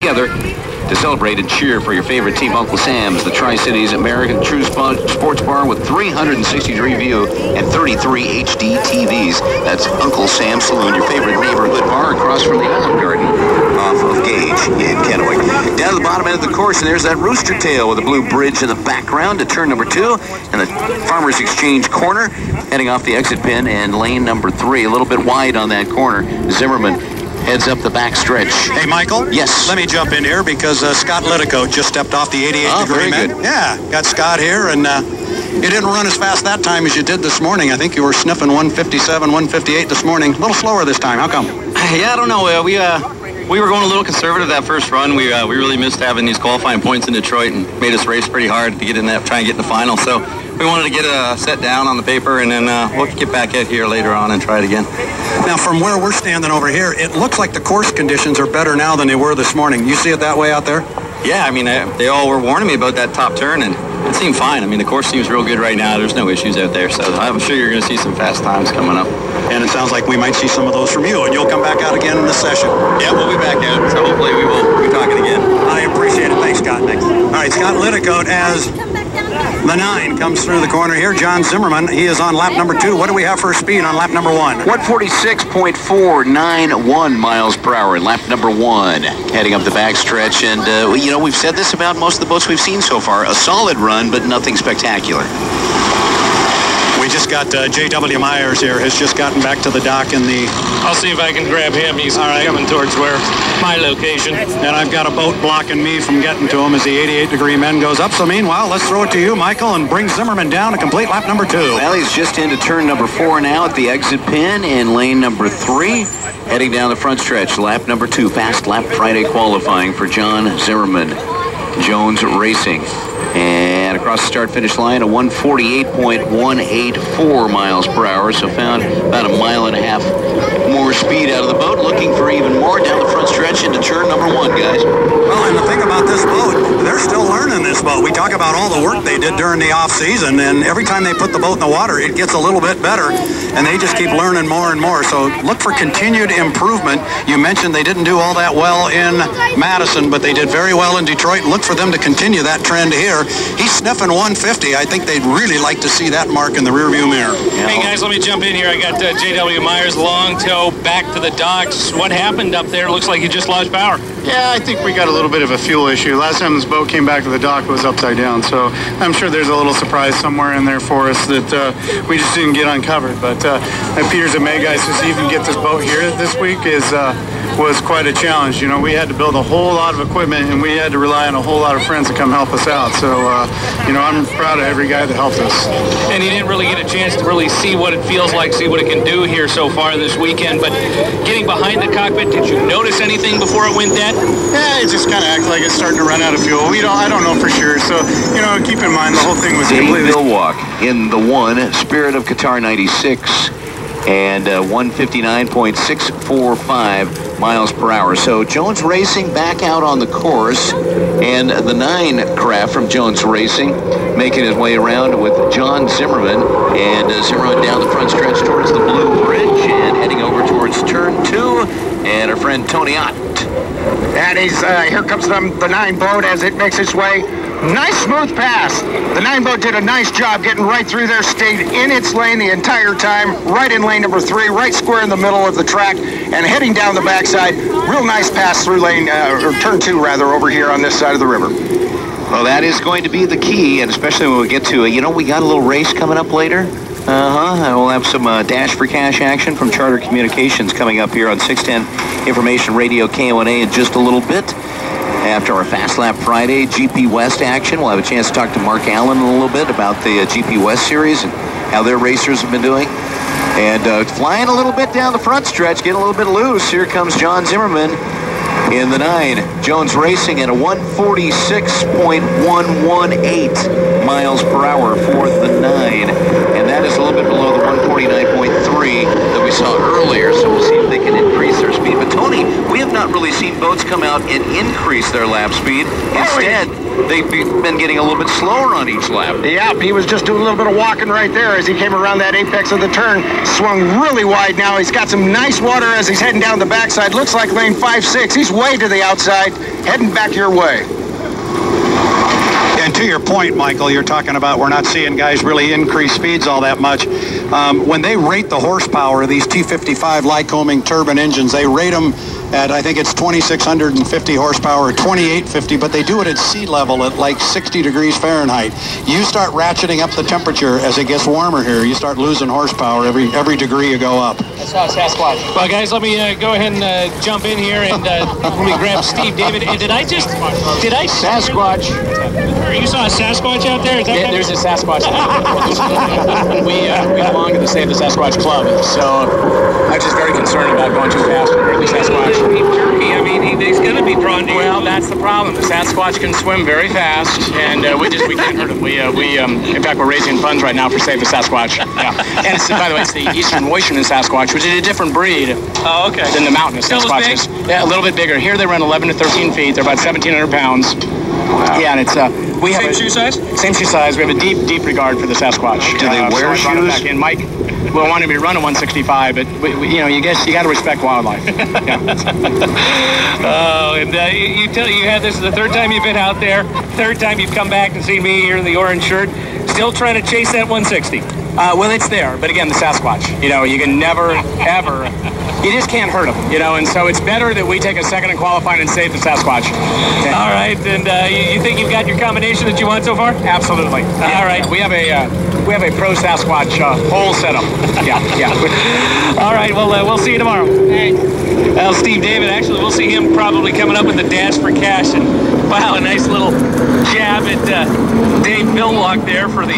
together to celebrate and cheer for your favorite team. Uncle Sam's, the Tri-Cities American True Sports Bar with 360-degree view and 33 HD TVs. That's Uncle Sam's Saloon, your favorite neighborhood bar across from the Olive Garden off of Gage in Kennewick. Down to the bottom end of the course, and there's that rooster tail with a blue bridge in the background to turn number 2 and the Farmers Exchange corner, heading off the exit pin and lane number 3. A little bit wide on that corner. Zimmerman heads up the back stretch. Hey, Michael? Yes? Let me jump in here because Scott Litico just stepped off the 88-degree very man. good. Yeah, got Scott here, and you didn't run as fast that time as you did this morning. I think you were sniffing 157, 158 this morning. A little slower this time. How come? Yeah, I don't know. We were going a little conservative that first run. We really missed having these qualifying points in Detroit and made us race pretty hard to get in that, try and get in the final. So we wanted to get a set down on the paper, and then we'll get back at here later on and try it again. Now, from where we're standing over here, it looks like the course conditions are better now than they were this morning. You see it that way out there? Yeah, I mean, they all were warning me about that top turn, and it seemed fine. I mean, the course seems real good right now. There's no issues out there, so I'm sure you're going to see some fast times coming up. And it sounds like we might see some of those from you, and you'll come back out again in the session. Yeah, we'll be back out, so hopefully we will be talking again. I appreciate it. Thanks, Scott. Thanks. All right, Scott Liticote as the 9 comes through the corner here. Jon Zimmerman, he is on lap number 2. What do we have for a speed on lap number 1? 146.491 miles per hour in lap number 1, heading up the backstretch. And, you know, we've said this about most of the boats we've seen so far. A solid run, but nothing spectacular. We just got J.W. Myers here, has just gotten back to the dock in the... I'll see if I can grab him. He's coming towards where my location. And I've got a boat blocking me from getting to him as the 88-degree men goes up. So meanwhile, let's throw it to you, Michael, and bring Zimmerman down to complete lap number 2. Well, he's just into turn number 4 now at the exit pin in lane number 3. Heading down the front stretch, lap number 2, fast lap Friday qualifying for Jon Zimmerman, Jones Racing. And across the start-finish line, a 148.184 miles per hour, so found about a mile and a half more speed out of the boat, looking for even more down the front stretch into turn number 1, guys. Well, and the thing about this boat, they're still learning this boat. We talk about all the work they did during the off-season, and every time they put the boat in the water, it gets a little bit better, and they just keep learning more and more. So look for continued improvement. You mentioned they didn't do all that well in Madison, but they did very well in Detroit. Look for them to continue that trend here. He's sniffing 150. I think they'd really like to see that mark in the rearview mirror. Hey, guys, let me jump in here. I got J.W. Myers, long tow, back to the docks. What happened up there? Looks like you just lost power. Yeah, I think we got a little bit of a fuel issue. Last time this boat came back to the dock, it was upside down. So I'm sure there's a little surprise somewhere in there for us that we just didn't get uncovered. But Peter's a May guy, so see if we can get this boat here this week was quite a challenge. You know, we had to build a whole lot of equipment, and we had to rely on a whole lot of friends to come help us out. So, you know, I'm proud of every guy that helped us. And you didn't really get a chance to really see what it feels like, see what it can do here so far this weekend. But getting behind the cockpit, did you notice anything before it went dead? Yeah, it just kind of acted like it's starting to run out of fuel. I don't know for sure. So, you know, keep in mind the whole thing was completely... Dave Bilwalk in the 1, Spirit of Qatar 96. And 159.645 miles per hour. So Jones Racing back out on the course, and the 9 craft from Jones Racing making his way around with Jon Zimmerman, and Zimmerman down the front stretch towards the Blue Bridge and heading over towards turn 2, and our friend Tony Ott. And here comes the 9 boat as it makes its way. Nice smooth pass. The 9 boat did a nice job getting right through there, stayed in its lane the entire time, right in lane number 3, right square in the middle of the track, and heading down the backside. Real nice pass through lane, or turn 2 rather, over here on this side of the river. Well, that is going to be the key, and especially when we get to, you know, we got a little race coming up later. And we'll have some Dash for Cash action from Charter Communications coming up here on 610 Information Radio KONA in just a little bit. After our Fast Lap Friday GP West action, we'll have a chance to talk to Mark Allen in a little bit about the GP West series and how their racers have been doing. And flying a little bit down the front stretch, getting a little bit loose. Here comes Jon Zimmerman in the 9. Jones Racing at a 146.118 miles per hour for the 9. And that is a little bit below the 149.3 that we saw earlier. So we'll see if they can increase their speed. But Tony, we have not really seen boats come out and increase their lap speed. Instead, they've been getting a little bit slower on each lap. Yeah, he was just doing a little bit of walking right there as he came around that apex of the turn. Swung really wide now. He's got some nice water as he's heading down the backside. Looks like lane 5-6. He's way to the outside. heading back your way. And to your point, Michael, you're talking about we're not seeing guys really increase speeds all that much. When they rate the horsepower of these T55 Lycoming turbine engines, they rate them at, I think it's 2,650 horsepower or 2,850, but they do it at sea level at like 60 degrees Fahrenheit. You start ratcheting up the temperature as it gets warmer here. You start losing horsepower every degree you go up. That's how Sasquatch. Well, guys, let me go ahead and jump in here and let me grab Steve David. And did I Sasquatch. You saw a Sasquatch out there? Is that Yeah, there's a Sasquatch. we belong to the Save the Sasquatch Club, so I was just very concerned about going too fast for the Sasquatch. I mean, he's going to be drawn to you. Well, that's the problem. The Sasquatch can swim very fast, and we can't hurt him. In fact, we're raising funds right now for Save the Sasquatch. Yeah. And it's, by the way, it's the Eastern Washington Sasquatch, which is a different breed than the mountainous Sasquatches. Yeah, a little bit bigger. Here they run 11 to 13 feet. They're about 1,700 pounds. Wow. Yeah, and it's same shoe size? Same shoe size. We have a deep regard for the Sasquatch. Do they wear shoes? Back in. Mike, we wanted me to run a 165, but you got to respect wildlife. Yeah. Oh, and you had this is the third time you've been out there, third time you've come back and seen me here in the orange shirt, still trying to chase that 160. Well, it's there, but again, the Sasquatch. You can never, ever. You just can't hurt them, and so it's better that we take a second in qualifying and save the Sasquatch. Okay. All right, and you think you've got your combination that you want so far? Absolutely. All right. We have a pro Sasquatch whole setup. Yeah. All right, well, we'll see you tomorrow. Thanks. Well, Steve David, actually, we'll see him probably coming up with the dash for cash, and wow, a nice little jab at Dave Milwalk there for the